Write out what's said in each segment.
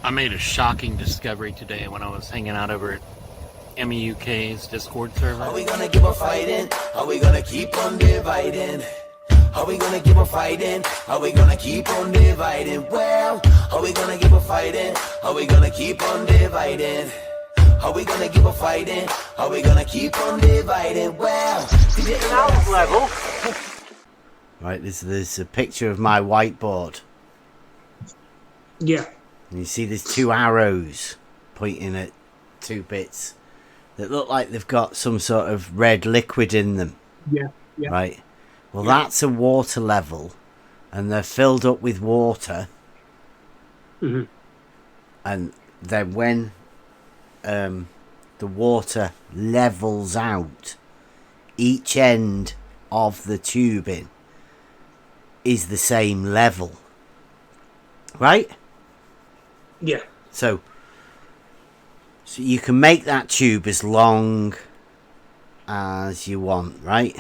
I made a shocking discovery today when I was hanging out over at MEUK's Discord server. Are we gonna keep on fighting? Are we gonna keep on dividing? Are we gonna keep on fighting? Are we gonna keep on dividing? Well, are we gonna keep on fighting? Are we gonna keep on dividing? Are we gonna keep on fighting? Are we gonna keep on dividing? Well, Sound level. Right, there's a picture of my whiteboard. Yeah. And you see there's two arrows pointing at two bits that look like they've got some sort of red liquid in them. Yeah. Yeah. Right. Well, that's a water level, and they're filled up with water. Mm-hmm. And then when the water levels out, each end of the tubing is the same level. Right? Yeah. So you can make that tube as long as you want, right?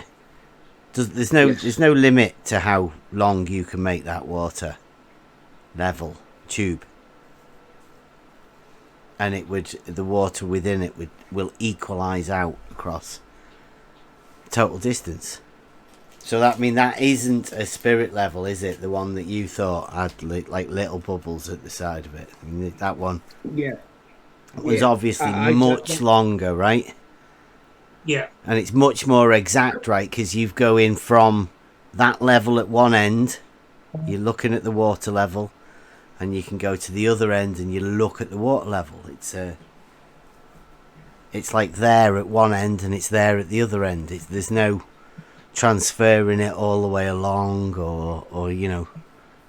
There's no limit to how long you can make that water level tube, and the water within it will equalize out across total distance. So that isn't a spirit level, is it? The one that you thought had like little bubbles at the side of it. I mean, that one. Yeah. Was obviously much longer, right? Yeah. And it's much more exact, right? Because you go in from that level at one end, you're looking at the water level, and you can go to the other end and you look at the water level. It's like there at one end and it's there at the other end. There's no transferring it all the way along or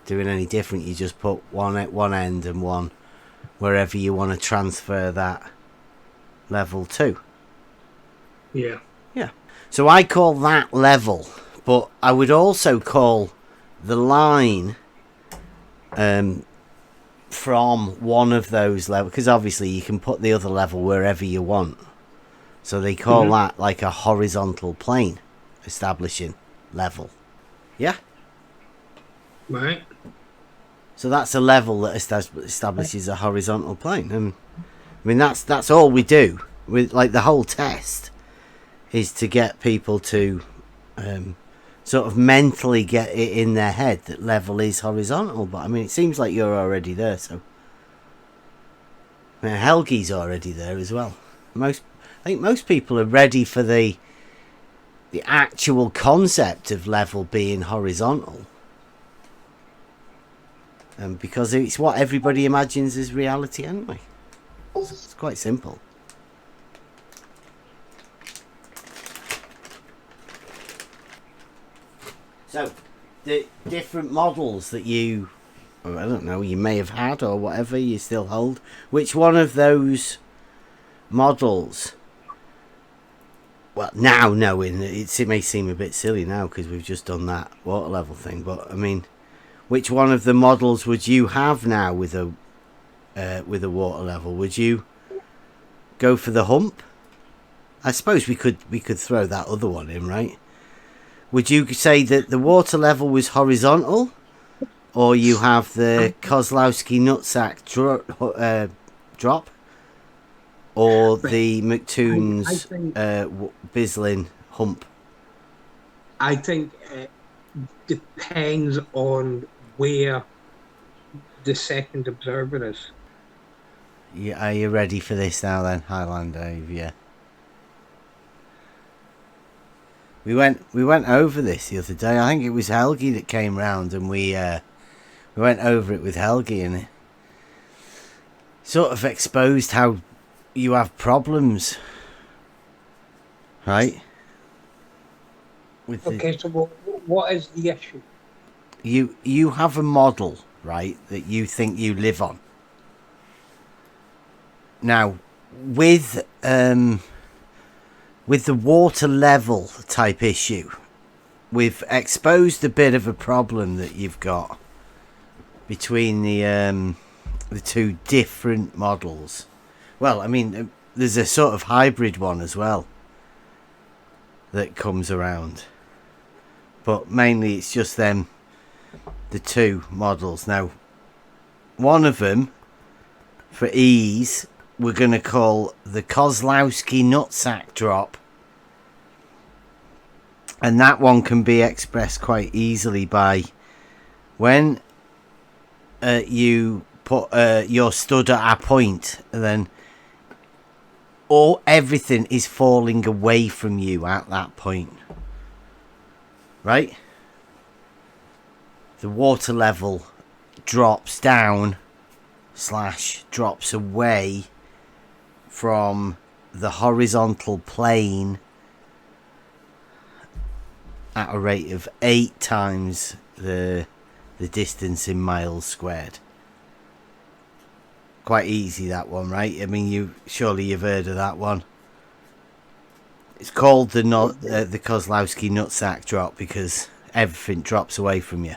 doing any different. You just put one at one end and one wherever you want to transfer that level to. Yeah. Yeah. So I call that level, but I would also call the line from one of those levels, because obviously you can put the other level wherever you want. So they call that like a horizontal plane establishing level. Yeah. Right. So that's a level that establishes a horizontal plane, and I mean that's all we do with like the whole test is to get people to sort of mentally get it in their head that level is horizontal. But I mean, it seems like you're already there, so I mean, Helgi's already there as well. I think most people are ready for the actual concept of level being horizontal. Because it's what everybody imagines as reality anyway. It's quite simple. So, the different models that you, I don't know, you may have had or whatever you still hold, which one of those models, well, now knowing, it may seem a bit silly now because we've just done that water level thing, but I mean, which one of the models would you have now with a water level? Would you go for the hump? I suppose we could throw that other one in, right? Would you say that the water level was horizontal, or you have the Kozlowski nutsack drop, or the McToon's Bislin hump? I think it depends on where the second observer is. Yeah, are you ready for this now then, Highlander? Yeah. We went over this the other day. I think it was Helgi that came round, and we went over it with Helgi, and it sort of exposed how you have problems, right? So what is the issue? You have a model, right, that you think you live on. Now, with the water level type issue, we've exposed a bit of a problem that you've got between the two different models. Well, I mean, there's a sort of hybrid one as well that comes around, but mainly it's just them, the two models. Now, one of them for ease, we're going to call the Kozlowski nutsack drop. And that one can be expressed quite easily by when you put your stud at a point, and then everything is falling away from you at that point. Right? The water level drops down / drops away from the horizontal plane at a rate of 8 times the distance in miles squared. Quite easy, that one, right? I mean, surely you've heard of that one. It's called the Kozlowski nutsack drop because everything drops away from you.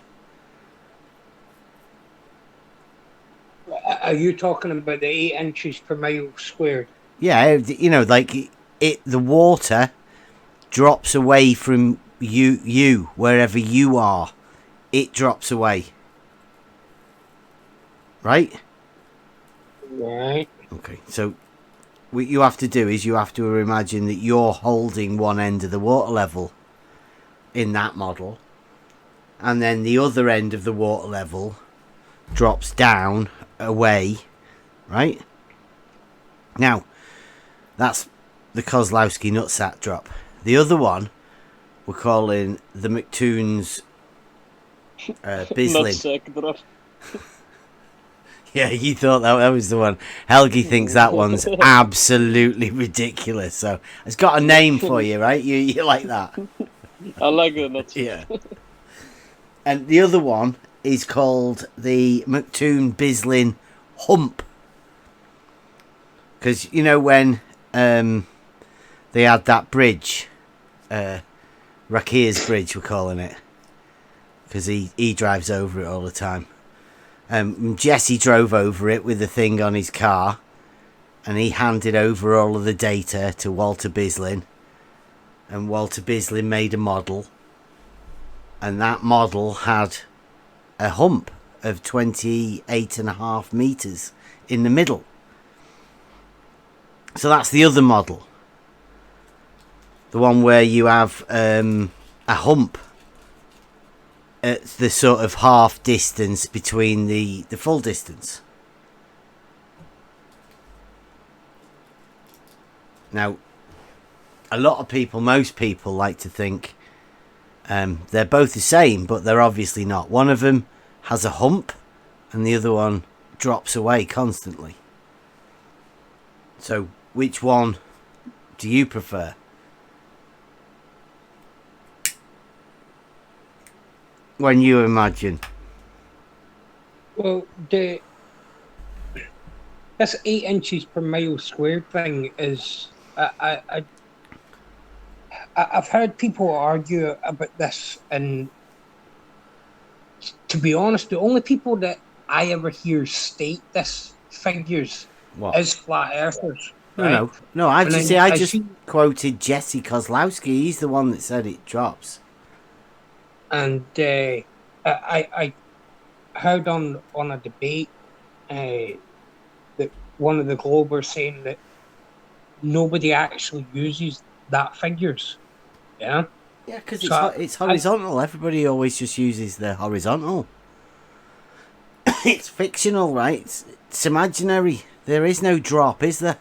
Are you talking about the 8 inches per mile squared? Yeah, like the water drops away from you wherever you are. It drops away. Right? Right. Okay, so what you have to do is you have to imagine that you're holding one end of the water level in that model, and then the other end of the water level drops down away, right? Now, that's the Kozlowski nutsack drop. The other one we're calling the McToon's Bislin. Nutsack drop. Yeah, you thought that was the one. Helgi thinks that one's absolutely ridiculous. So it's got a name for you, right? You like that? I like the nutsack. Yeah. And the other one is called the McToon Bislin Hump. Because, when they had that bridge, Rakir's Bridge, we're calling it. Because he drives over it all the time. Jesse drove over it with the thing on his car, and he handed over all of the data to Walter Bislin, and Walter Bislin made a model, and that model had a hump of 28.5 meters in the middle. So that's the other model, the one where you have a hump at the sort of half distance between the full distance. Now, most people like to think they're both the same, but they're obviously not. One of them has a hump and the other one drops away constantly. So, which one do you prefer? When you imagine. Well, this 8 inches per mile squared thing is, I've heard people argue about this, and to be honest, the only people that I ever hear state this figures is flat earthers. Right? No. I just quoted Jesse Kozlowski. He's the one that said it drops. And I heard on a debate that one of the Globers saying that nobody actually uses that figures. Yeah? Yeah, because it's horizontal. Everybody always just uses the horizontal. It's fictional, right? It's imaginary. There is no drop, is there?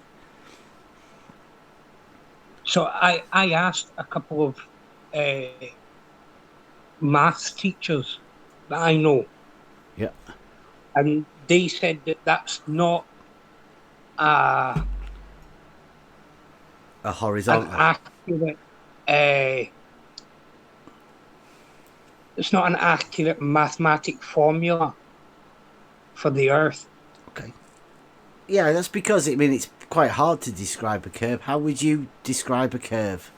So I asked a couple of maths teachers that I know. Yeah. And they said that that's not a horizontal. An accurate. It's not an accurate mathematic formula for the Earth. Okay. Yeah, that's because it's quite hard to describe a curve. How would you describe a curve?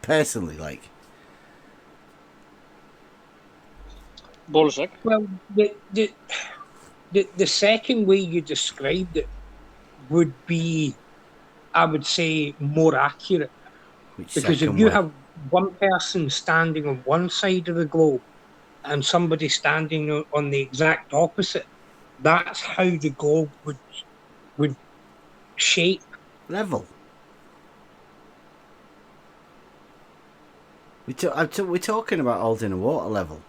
Personally, like. Bolzak. Well, the second way you described it would be, I would say, more accurate. Because if you have one person standing on one side of the globe and somebody standing on the exact opposite, That's how the globe would shape. Level. We're talking about holding a water level.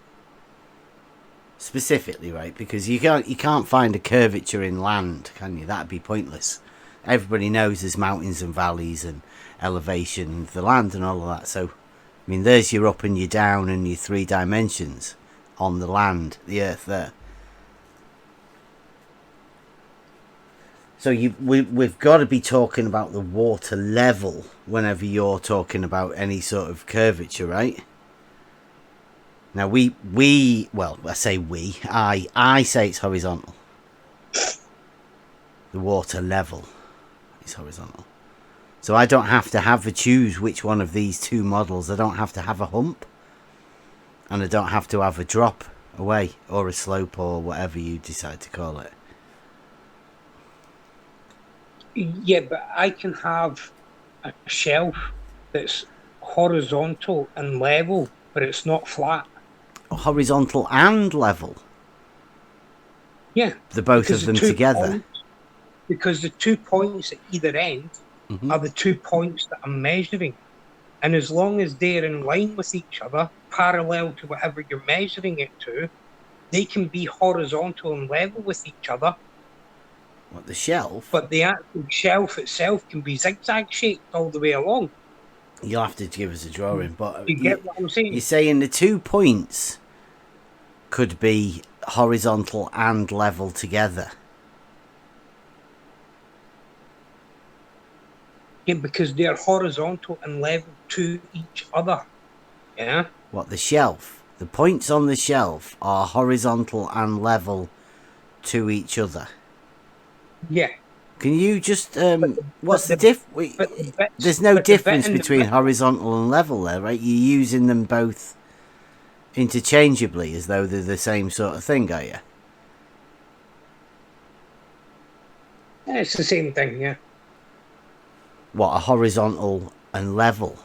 Specifically, right? Because you can't find a curvature in land, can you? That'd be pointless. Everybody knows there's mountains and valleys and elevation of the land and all of that. So, I mean, there's your up and your down and your 3 dimensions on the land, the earth there. So we've got to be talking about the water level whenever you're talking about any sort of curvature, right? Now well, I say I say it's horizontal. The water level is horizontal. So I don't have to choose which one of these 2 models. I don't have to have a hump. And I don't have to have a drop away or a slope or whatever you decide to call it. Yeah, but I can have a shelf that's horizontal and level, but it's not flat. Horizontal and level. Yeah. The both of them together. Because the 2 points at either end are the 2 points that I'm measuring. And as long as they're in line with each other, parallel to whatever you're measuring it to, they can be horizontal and level with each other. What, the shelf? But the actual shelf itself can be zigzag shaped all the way along. You'll have to give us a drawing, but you get what I'm saying? You're saying the 2 points could be horizontal and level together. Yeah, because they're horizontal and level to each other. Yeah. What, the shelf? The points on the shelf are horizontal and level to each other. Yeah. Can you just what's the difference? There's no difference between horizontal and level there, right? You're using them both interchangeably as though they're the same sort of thing, are you? Yeah, it's the same thing, yeah. What, a horizontal and level?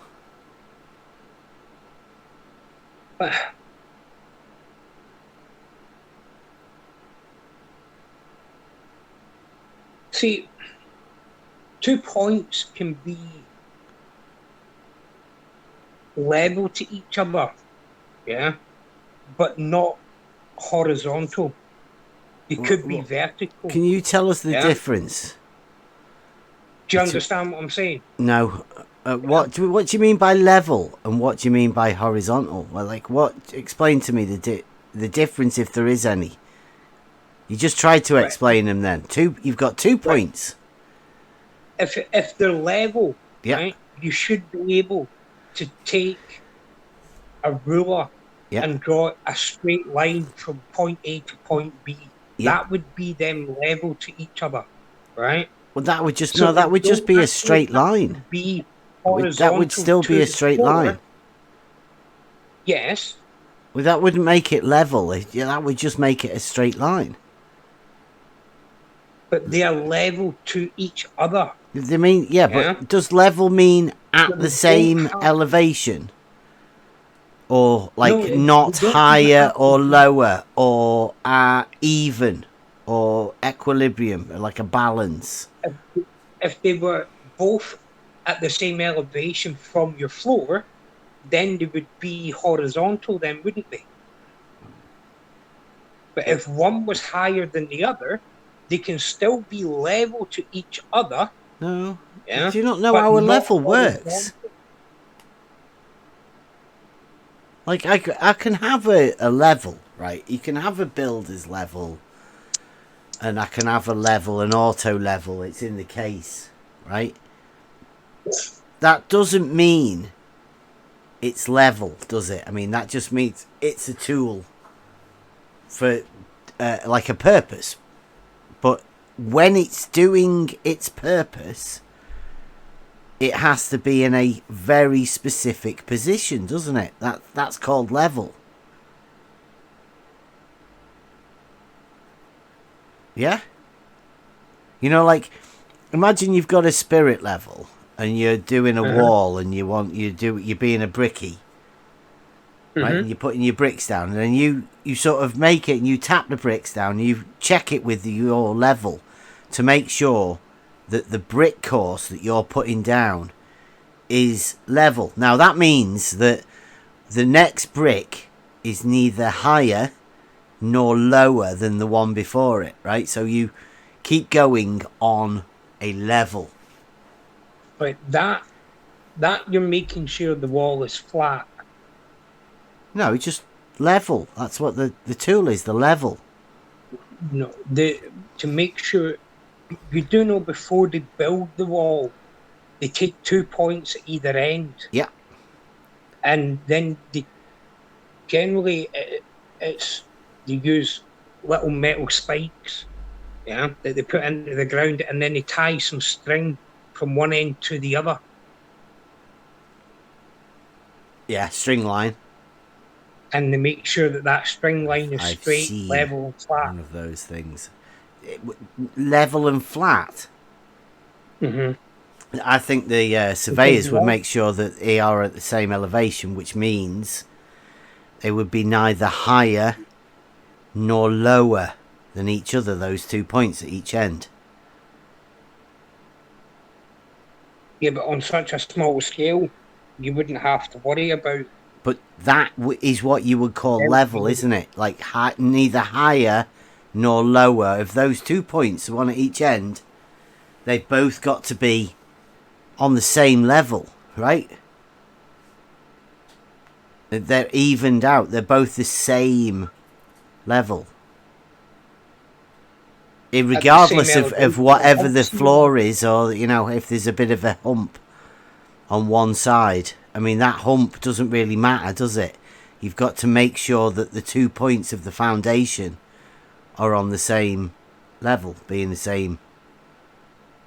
See, 2 points can be level to each other, yeah, but not horizontal. It could be vertical. Can you tell us the difference? Do you understand what I'm saying? No. What do you mean by level and what do you mean by horizontal? Well, like, what? Explain to me the difference, if there is any. You just tried to explain them then. You've got 2 points. If they're level, right, you should be able to take a ruler and draw a straight line from point A to point B. That would be them level to each other, right? Well, that would just be a straight line. That would still be a straight line. Yes. Well, that wouldn't make it level. That would just make it a straight line. But they are level to each other. They mean, but does level mean at the same elevation? Or, like, not higher or lower, or even, or equilibrium, like a balance? If they were both at the same elevation from your floor, then they would be horizontal then, wouldn't they? But if one was higher than the other, they can still be level to each other. No. Yeah? Do you not know how a level works? Like, I can have a level, right? You can have a builder's level, and I can have a level, an auto level. It's in the case, right? That doesn't mean it's level, does it? I mean, that just means it's a tool for, like, a purpose. But when it's doing its purpose, it has to be in a very specific position, doesn't it? That's called level. Yeah? You know, like, imagine you've got a spirit level and you're doing a wall and you're being a brickie. right? And you're putting your bricks down, and then you sort of make it, and you tap the bricks down, you check it with your level to make sure that the brick course that you're putting down is level. Now that means that the next brick is neither higher nor lower than the one before it, right? So you keep going on a level. But that you're making sure the wall is flat. No, it's just level. That's what the tool is, the level. No, to make sure, you do know before they build the wall, they take 2 points at either end. Yeah. And then they generally they use little metal spikes, that they put into the ground, and then they tie some string from one end to the other. Yeah, string line. And they make sure that string line is I've straight, seen level, and flat. one of those things. Level and flat. Mm-hmm. I think the surveyors would make sure that they are at the same elevation, which means they would be neither higher nor lower than each other, those 2 points at each end. Yeah, but on such a small scale, you wouldn't have to worry about. But that is what you would call level, isn't it? Like neither higher nor lower. Of those 2 points, one at each end, they've both got to be on the same level, right? They're evened out. They're both the same level. Regardless of whatever the floor is, or, if there's a bit of a hump on one side. I mean, that hump doesn't really matter, does it? You've got to make sure that the 2 points of the foundation are on the same level, being the same.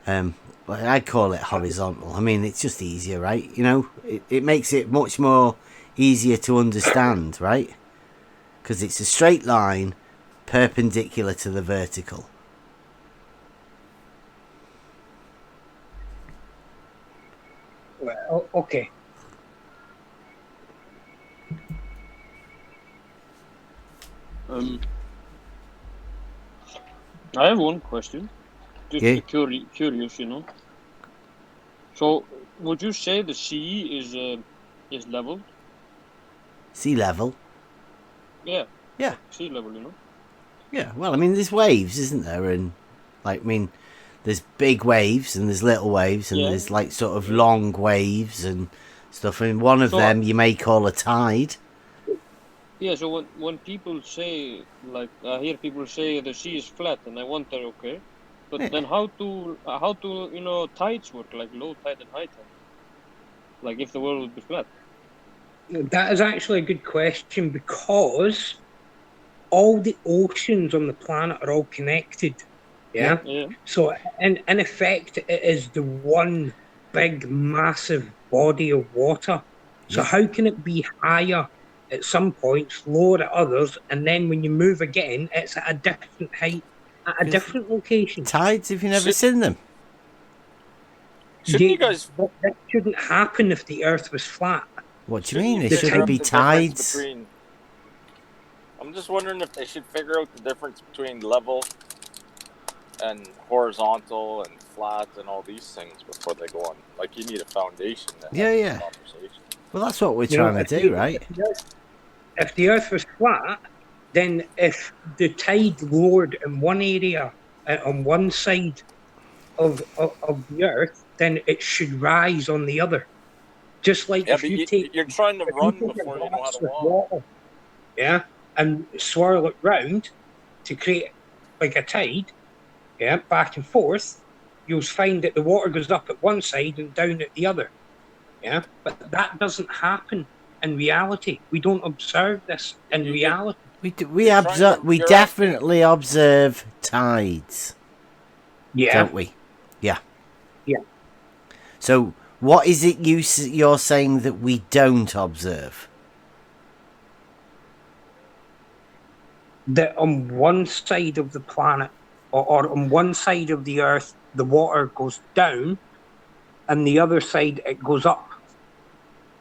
I'd call it horizontal. I mean, it's just easier, right? It makes it much more easier to understand, right? Because it's a straight line perpendicular to the vertical. Well, okay. I have one question. Just curious, So, would you say the sea is level? Sea level? Yeah. Yeah. Sea level, Yeah, well, I mean, there's waves, isn't there? And, there's big waves and there's little waves and there's, sort of long waves and stuff. And one of them you may call a tide. Yeah, so when people say, I hear people say the sea is flat, and I wonder, okay, but then how do tides work, like low tide and high tide? Like if the world would be flat? That is actually a good question, because all the oceans on the planet are all connected. Yeah. So in effect, it is the one big, massive body of water. So how can it be higher at some points, lower at others, and then when you move again, it's at a different height, at a different location? Tides, have you never seen them? Shouldn't you guys... That shouldn't happen if the Earth was flat. What do you mean? There shouldn't be tides? I'm just wondering if they should figure out the difference between level and horizontal and flat and all these things before they go on. Like, you need a foundation. Yeah. Well, that's what we're trying to do, right? If the Earth was flat, then if the tide lowered in one area, on one side of the Earth, then it should rise on the other. Just like if you're trying to run before you know how to walk. Water, and swirl it round to create like a tide, back and forth, you'll find that the water goes up at one side and down at the other. Yeah, but that doesn't happen in reality. We don't observe this in reality. We definitely observe tides. Yeah. Don't we? Yeah. Yeah. So what is it you're saying that we don't observe? That on one side of the planet, or on one side of the Earth, the water goes down, and the other side it goes up.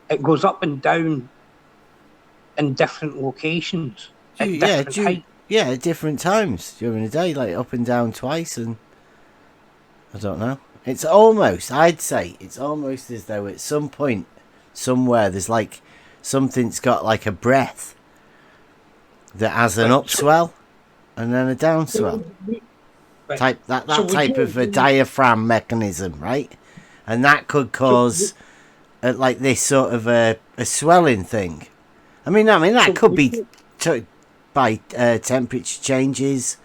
It goes up and down in different locations at Yeah, different heights. yeah, at different times during the day, like up and down twice, and I don't know. It's almost, I'd say, it's almost as though at some point, somewhere, there's like something's got like a breath that has an upswell and then a downswell. Right. That So would type you of a agree- diaphragm mechanism, right? And that could cause like this sort of a swelling thing. I mean that So could would be you- by temperature changes.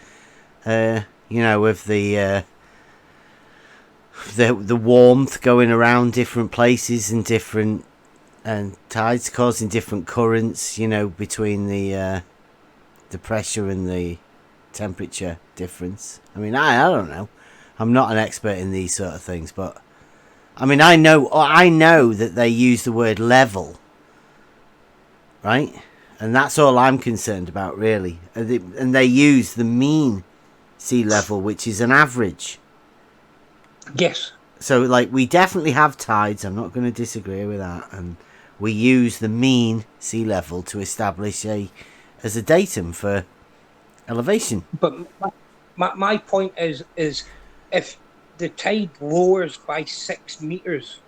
You know, with the warmth going around different places and different tides causing different currents. You know, between the pressure and the temperature difference. I mean, I don't know. I'm not an expert in these sort of things, but I mean, I know that they use the word level, right? And that's all I'm concerned about, really. And they use the mean sea level, which is an average. Yes. So, like, we definitely have tides. I'm not going to disagree with that. And we use the mean sea level to establish as a datum for elevation. But my point is if the tide lowers by 6 meters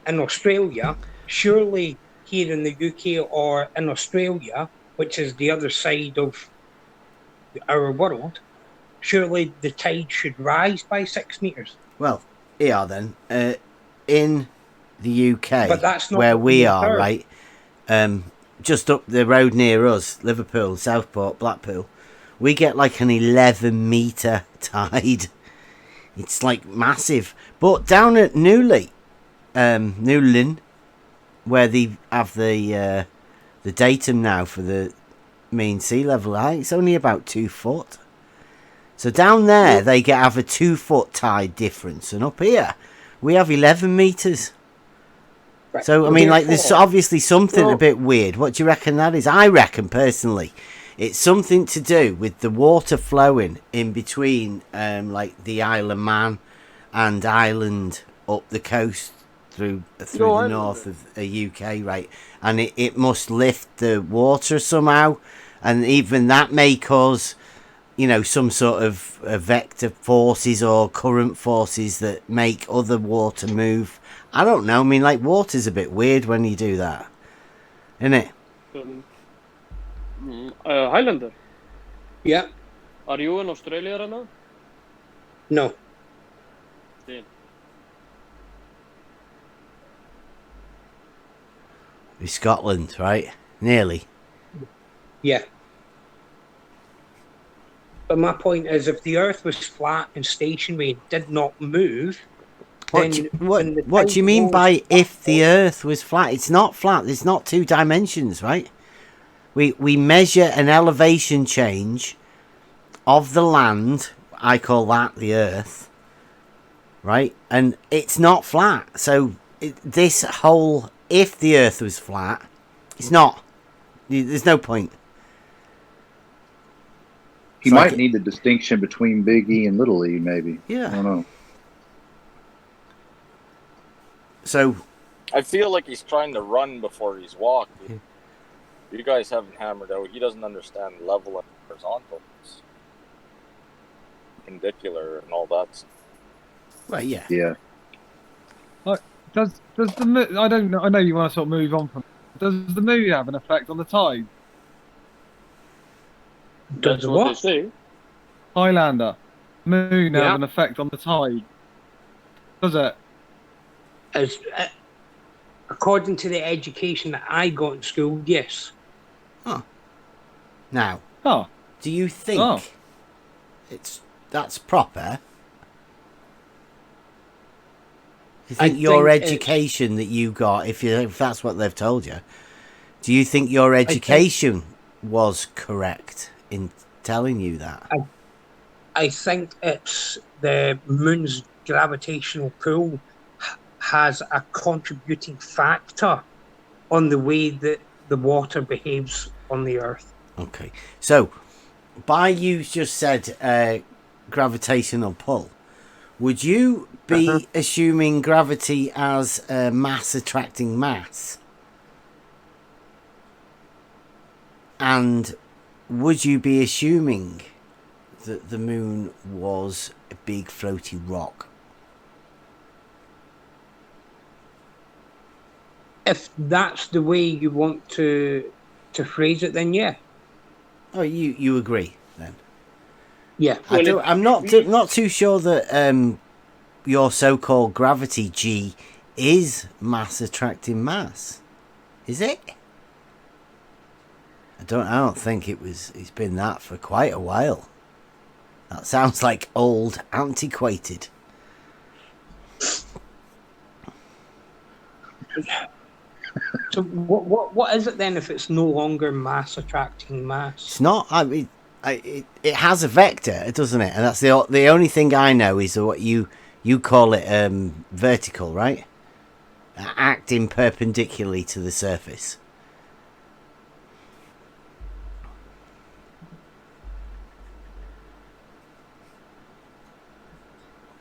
in Australia, surely here in the UK or in Australia, which is the other side of our world, surely the tide should rise by 6 meters. Well, here then, in the UK, But that's not where what we we are, heard. right? Just up the road near us, Liverpool, Southport, Blackpool, we get like an 11-meter tide. It's like massive. But down at Newlyn, where they have the datum now for the mean sea level height, it's only about 2 foot. So down there, they have a 2 foot tide difference, and up here, we have 11 meters. Right. So I mean, like, there's Therefore, obviously something a bit weird. What do you reckon that is? I reckon personally, it's something to do with the water flowing in between, like the Isle of Man and Ireland up the coast through the north of the UK, right? And it must lift the water somehow, and even that may cause, you know, some sort of vector forces or current forces that make other water move. I don't know. I mean, like, water's a bit weird when you do that, isn't it? Highlander, yeah, are you in Australia right now? no. Damn. It's Scotland, right? Nearly. Yeah. But my point is, if the Earth was flat and stationary and did not move, What do you mean by if the Earth was flat? It's not flat. There's not 2 dimensions, right? We measure an elevation change of the land. I call that the Earth, right? And it's not flat. So this whole, if the Earth was flat, it's not. There's no point. He might need the distinction between Big E and Little E, maybe. Yeah. I don't know. So I feel like he's trying to run before he's walked. You guys haven't hammered out. He doesn't understand level and horizontal, perpendicular, and all that stuff. well, yeah. Yeah. Does the moon? I don't know. I know you want to sort of move on from. Does the moon have an effect on the tide? That's what they say. Highlander, moon Yeah. have an effect on the tide. Does it? As according to the education that I got in school, yes. Now, Oh, do you think that's proper? Do you think your education that you got, if that's what they've told you, do you think your education was correct in telling you that? I think it's the moon's gravitational pull has a contributing factor on the way that the water behaves on the Earth. Okay, so by you just said gravitational pull, would you be assuming gravity as mass attracting mass? And would you be assuming that the moon was a big floaty rock? If that's the way you want to phrase it, then yeah. Oh, you agree then? Yeah. I'm not too sure that your so-called gravity G is mass attracting mass, is it? I don't think it's been that for quite a while. That sounds like old, antiquated. So what is it then if it's no longer mass attracting mass? It's not. I mean, it has a vector, doesn't it? And that's the only thing I know is what you call it vertical, right? Acting perpendicularly to the surface.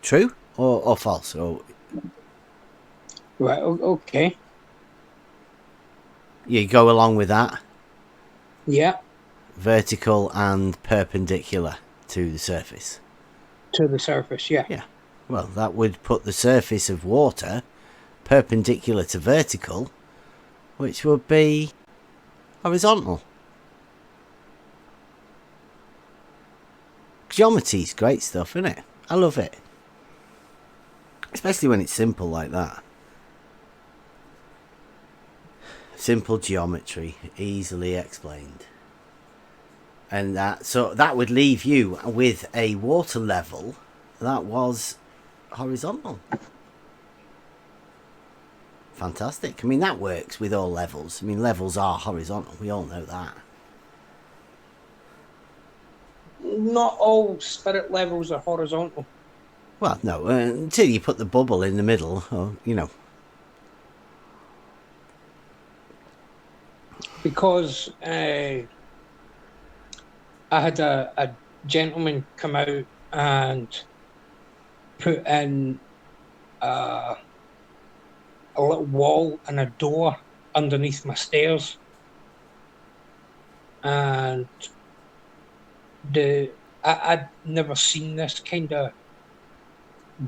True or false? Or Right. Okay. you go along with that? Yeah. Vertical and perpendicular to the surface. To the surface, yeah. Yeah. Well, that would put the surface of water perpendicular to vertical, which would be horizontal. Geometry's great stuff, isn't it? I love it. Especially when it's simple like that. Simple geometry, easily explained. And that would leave you with a water level that was horizontal. Fantastic. I mean, that works with all levels. I mean, levels are horizontal. We all know that. Not all spirit levels are horizontal. Well, no, until you put the bubble in the middle, or, you know. Because I had a gentleman come out and put in a little wall and a door underneath my stairs, and I'd never seen this kind of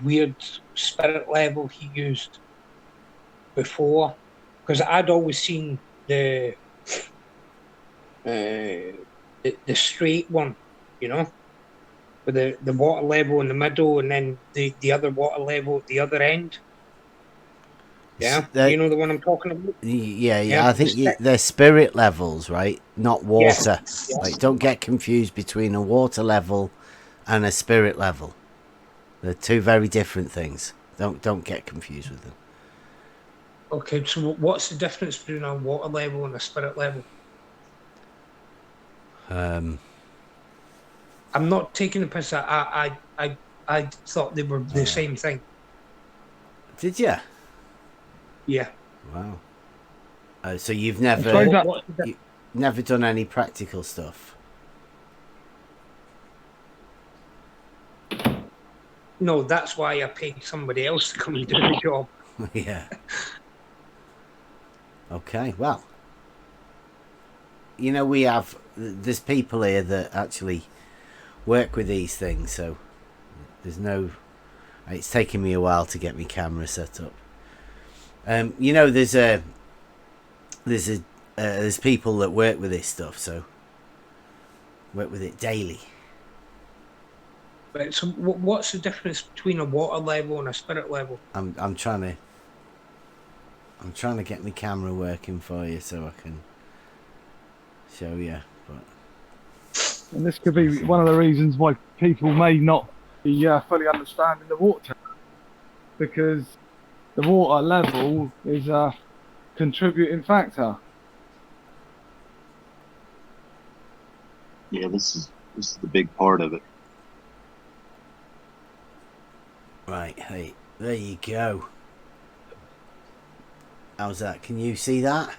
weird spirit level he used before, because I'd always seen the straight one, you know, with the water level in the middle and then the other water level at the other end. Yeah, you know the one I'm talking about? Yeah. I think they're spirit levels, right? Not water. Yeah. Like, don't get confused between a water level and a spirit level. They're two very different things. Don't get confused with them. Okay, so what's the difference between a water level and a spirit level? I'm not taking the piss. I thought they were the same thing. Did you? Yeah. Wow. So you've never done any practical stuff? No, that's why I paid somebody else to come and do the job. Yeah. Okay, well, you know, there's people here that actually work with these things, so it's taken me a while to get my camera set up. You know, there's people that work with this stuff, so work with it daily. Right, so what's the difference between a water level and a spirit level? I'm trying to get my camera working for you so I can show you. But And this could be one of the reasons why people may not be fully understanding the water, because the water level is a contributing factor. Yeah, this is the big part of it. Right, hey, there you go. How's that? Can you see that?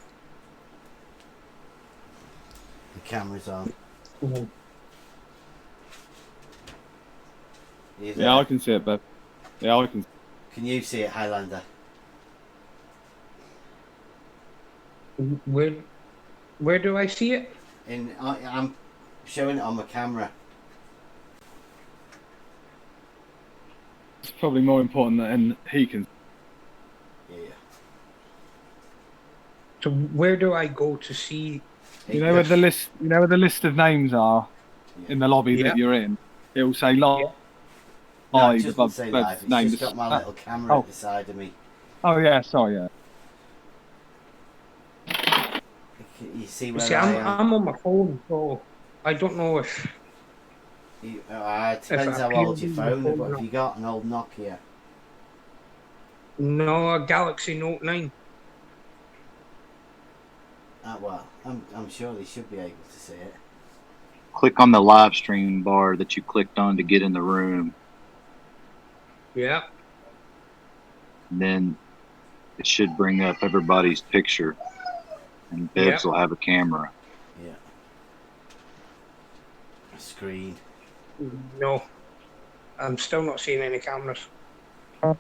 The camera's on. Mm-hmm. Yeah, I can see it, Bev. Yeah, I can. Can you see it, Highlander? Where do I see it? I'm showing it on my camera. It's probably more important than he can. Yeah. So where do I go to see? You know where the list. You know where the list of names are in the lobby Yeah. that you're in. It will say live. No, it doesn't above say the live. It's name. just got my little camera at the side of me. Oh yeah, sorry, yeah. You see You where see, I am? I'm on my phone, so I don't know if. It depends how old your phone is. What have you got? An old Nokia? No, a Galaxy Note 9. Well, I'm sure they should be able to see it. Click on the live stream bar that you clicked on to get in the room. Yeah. And then it should bring up everybody's picture. And Bebs will have a camera. Yeah. A screen. No. I'm still not seeing any cameras. Oh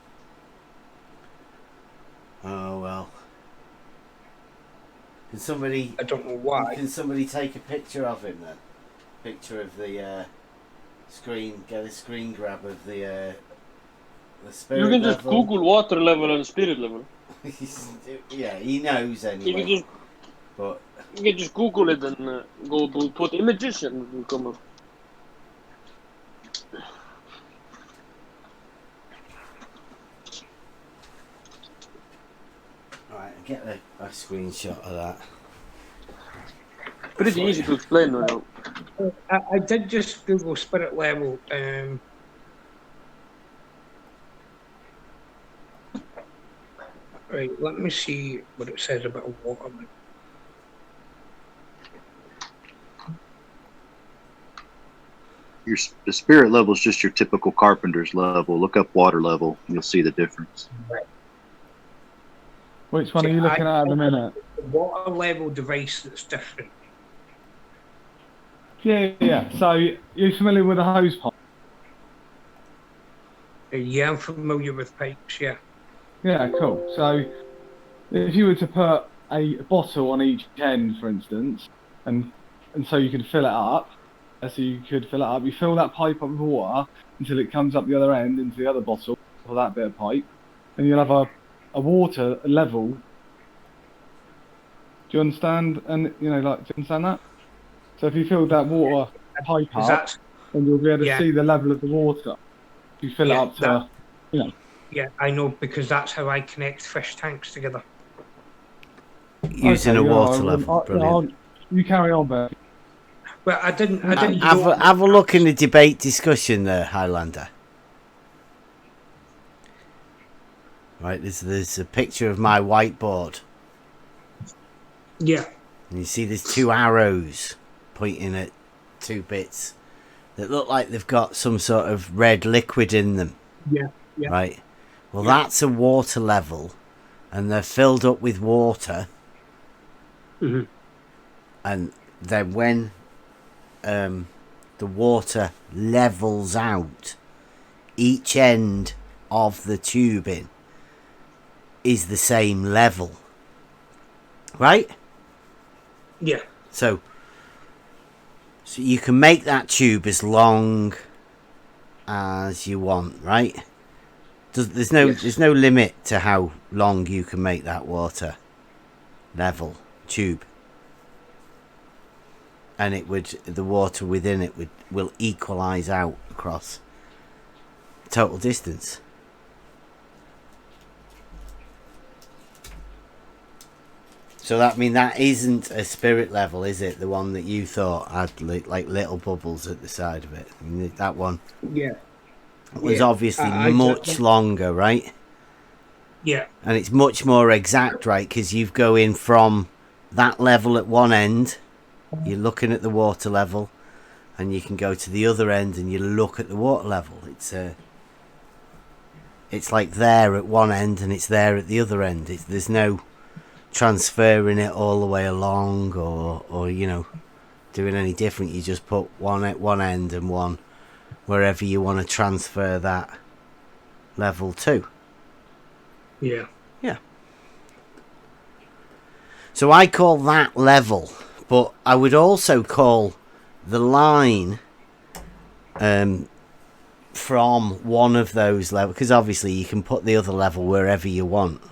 well. Can somebody? I don't know why. Can somebody take a picture of him then? Picture of the screen. Get a screen grab of the spirit You can just level. Google water level and spirit level. Yeah, he knows anyway. You can just Google it and go put images and it will come up. Alright, get a screenshot of that. Pretty easy to explain now. I did just Google spirit level. Right, let me see what it says about water. The spirit level is just your typical carpenter's level. Look up water level. You'll see the difference. Right. Which one are you looking at the minute? The water level device that's different. Yeah. So you're familiar with a hose pipe? Yeah, I'm familiar with pipes, yeah. Yeah, cool. So if you were to put a bottle on each end, for instance, and so you could fill it up, you fill that pipe up with water until it comes up the other end into the other bottle or that bit of pipe, and you'll have a water level. Do you understand? And do you understand that? So if you fill that water pipe up, then you'll be able to see the level of the water. If you fill it up to, Yeah, I know, because that's how I connect fish tanks together. Using a water level. Brilliant. You carry on, Bert. Well, I didn't. Have a look in the debate discussion there, Highlander. Right, there's a picture of my whiteboard. Yeah. And you see there's two arrows pointing at two bits that look like they've got some sort of red liquid in them. Yeah. Right. Well, that's a water level, and they're filled up with water. Mm-hmm. And then when the water levels out, each end of the tubing is the same level. Right? Yeah. So you can make that tube as long as you want, right? There's no limit to how long you can make that water level tube. And the water within it will equalize out across total distance. So that isn't a spirit level, is it? The one that you thought had like little bubbles at the side of it. I mean, that one was obviously much longer, right? Yeah. And it's much more exact, right? Because you go in from that level at one end. You're looking at the water level, and you can go to the other end and you look at the water level. It's like there at one end and it's there at the other end. There's no transferring it all the way along or doing any different. You just put one at one end and one wherever you want to transfer that level to. Yeah. So I call that level. But I would also call the line from one of those levels, because obviously you can put the other level wherever you want.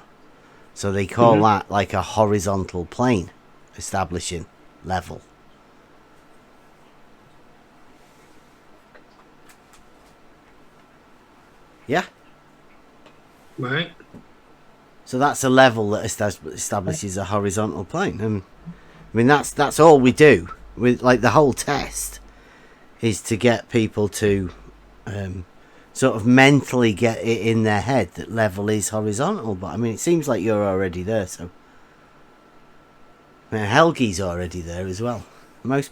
So they call that like a horizontal plane establishing level. Yeah. Right. So that's a level that establishes a horizontal plane, and I mean that's all we do with like the whole test is to get people to sort of mentally get it in their head that level is horizontal. But I mean, it seems like you're already there, so I mean, Helgi's already there as well. I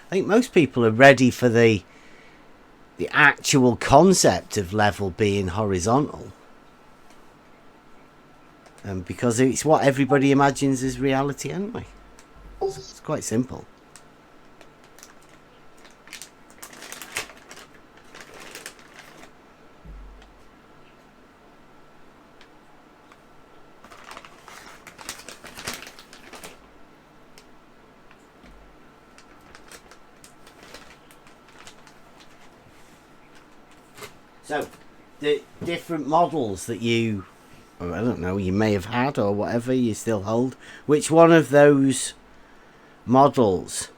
think most people are ready for the actual concept of level being horizontal. Because it's what everybody imagines as reality anyway. It's quite simple. So, the different models that you, or I don't know, you may have had or whatever you still hold, which one of those models,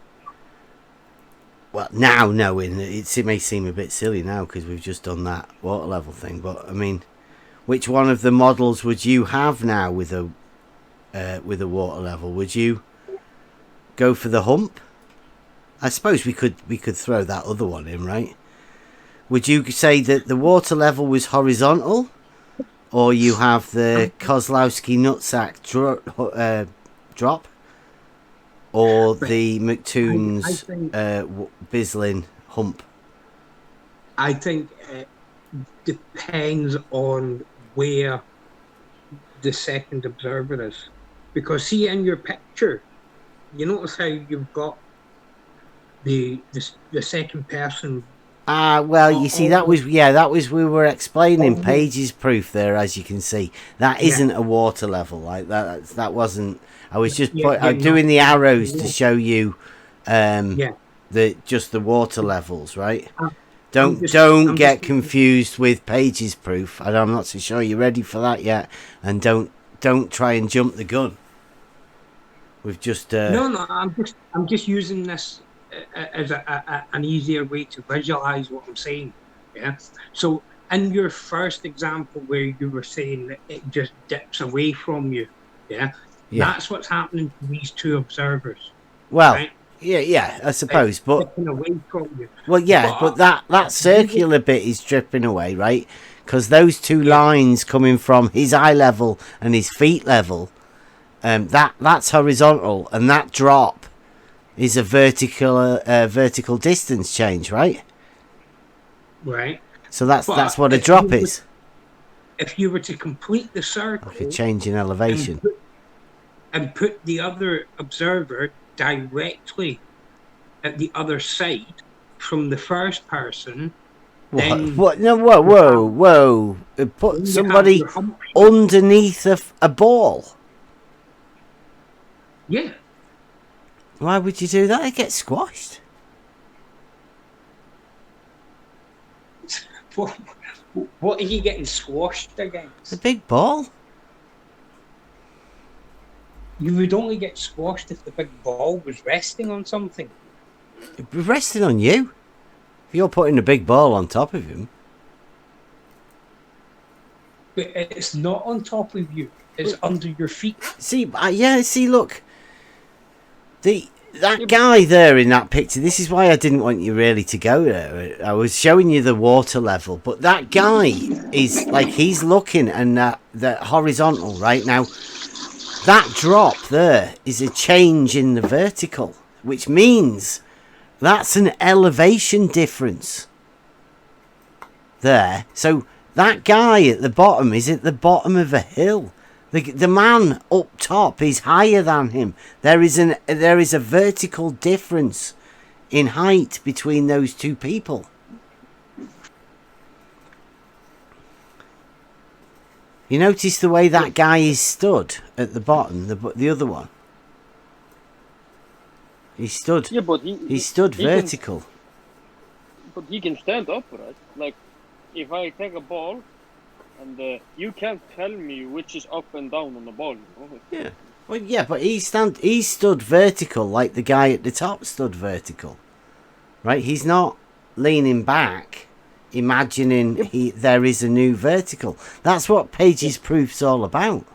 well, now knowing it may seem a bit silly now because we've just done that water level thing, but I mean, which one of the models would you have now with a water level? Would you go for the hump? I suppose we could throw that other one in, right? Would you say that the water level was horizontal, or you have the Kozlowski nutsack drop, or the McToon's Bislin hump? I think it depends on where the second observer is, because see in your picture, you notice how you've got the second person. Well, you see, that was we were explaining Page's proof there, as you can see. That isn't a water level like that. That wasn't. I was just doing the arrows to show you just the water levels, right? Don't get confused with Page's proof. I'm not so sure you're ready for that yet, and don't try and jump the gun. We've just No, I'm just using this as an easier way to visualize what I'm saying. Yeah. So in your first example where you were saying that it just dips away from you, that's what's happening to these two observers. Well, right? yeah, I suppose, but dipping away from you. Well, yeah, but that circular bit is dripping away, right? Because those two lines coming from his eye level and his feet level, that's horizontal, and that drop is a vertical distance change, right? Right. So that's what a drop is. If you were to complete the circle, like a change in elevation, and put the other observer directly at the other side from the first person. What? No, whoa! Put somebody underneath a ball. Yeah. Why would you do that? It gets squashed. What are you getting squashed against? A big ball. You would only get squashed if the big ball was resting on something. It'd be resting on you. If you're putting a big ball on top of him. But it's not on top of you. It's under your feet. See, look. That guy there in that picture, this is why I didn't want you really to go there. I was showing you the water level, but that guy is like, he's looking and the horizontal right now. That drop there is a change in the vertical, which means that's an elevation difference there. So that guy at the bottom is at the bottom of a hill. The man up top is higher than him. There is a vertical difference in height between those two people. You notice the way that guy is stood at the bottom, the other one. He stood. Yeah, but he stood vertical. But he can stand upright. Like, if I take a ball, and you can't tell me which is up and down on the ball. You know? Yeah. Well, yeah, but he stood vertical like the guy at the top stood vertical, right? He's not leaning back, imagining there is a new vertical. That's what Page's proof's all about.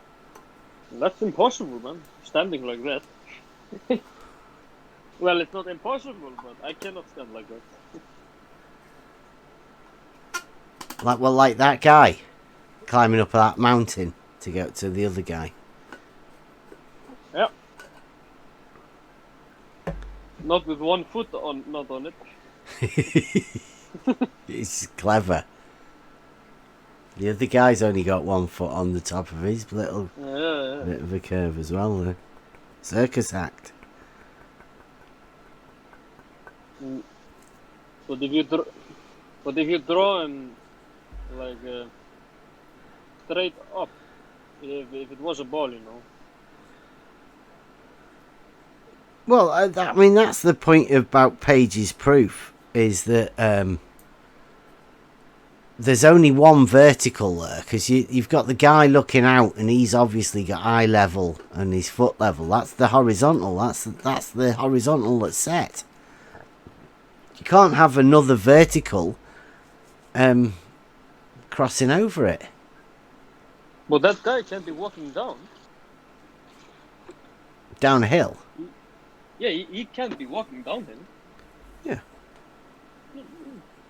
That's impossible, man. Standing like that. Well, it's not impossible, but I cannot stand like that. Like that guy climbing up that mountain to go to the other guy. Yeah. Not with one foot not on it. He's clever. The other guy's only got 1 foot on the top of his little bit of a curve as well. The circus act. But if you draw him like straight up, if it was a ball, you know. Well, I mean, that's the point about Page's proof, is that there's only one vertical there, because you've got the guy looking out, and he's obviously got eye level and his foot level. That's the horizontal. That's the horizontal that's set. You can't have another vertical crossing over it. But that guy can't be walking down. Down a hill. Yeah, he can't be walking downhill. Yeah.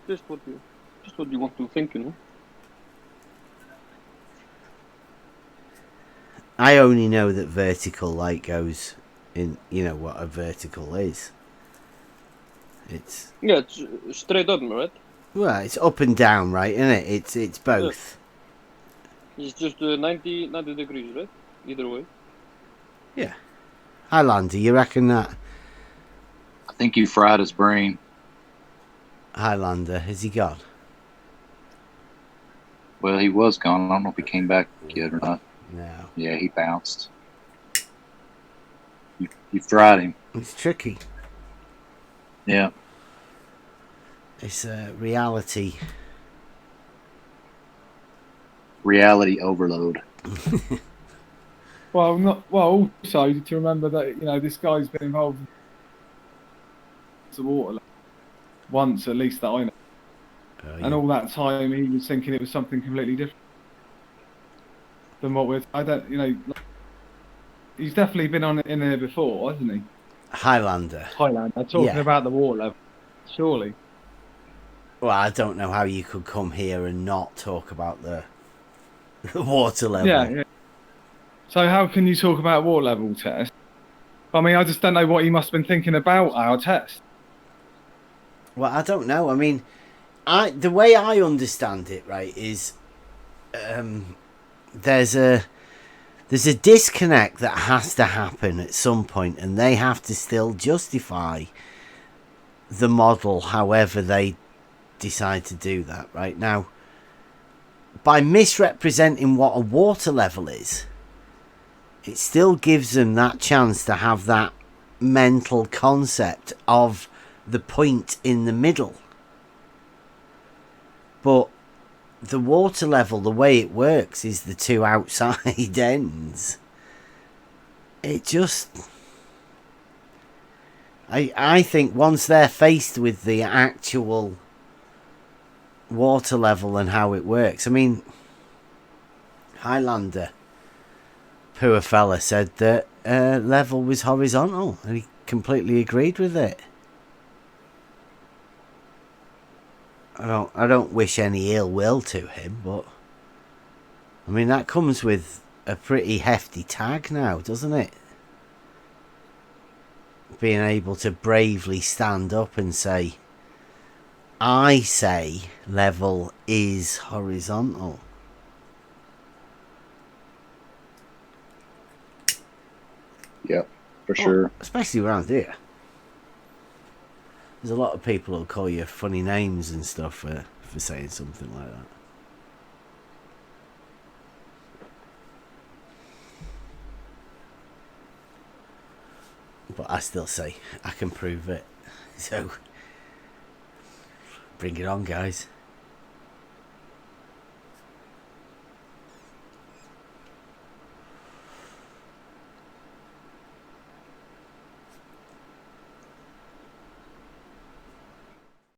Just what you want to think, you know. I only know that vertical light goes in. You know what a vertical is. It's straight up, right? Well, it's up and down, right? Isn't it? It's both. Yeah. It's just 90 degrees, right? Either way. Yeah. Highlander, you reckon that? I think you fried his brain. Highlander, has he gone? Well, he was gone. I don't know if he came back yet or not. No. Yeah, he bounced. You fried him. It's tricky. Yeah. It's reality. Reality overload. Well, also to remember that this guy's been involved in the water level once, at least, that I know. And all that time he was thinking it was something completely different than what we're. He's definitely been in there before, hasn't he? Highlander talking about the water level, surely. Well, I don't know how you could come here and not talk about the water level. Yeah. So how can you talk about water level test? I mean, I just don't know what he must have been thinking about our test. Well, I don't know. I mean, the way I understand it, right, is there's a disconnect that has to happen at some point, and they have to still justify the model however they decide to do that. Right now, by misrepresenting what a water level is, it still gives them that chance to have that mental concept of the point in the middle. But the water level, the way it works, is the two outside ends. It just... I think once they're faced with the actual water level and how it works... I mean, Highlander, poor fella, said that level was horizontal, and he completely agreed with it. I don't wish any ill will to him, but I mean, that comes with a pretty hefty tag now, doesn't it? Being able to bravely stand up and say, I say level is horizontal. Yep, for sure. Especially around here. There's a lot of people who'll call you funny names and stuff for saying something like that. but I still say I can prove it. So bring it on, guys.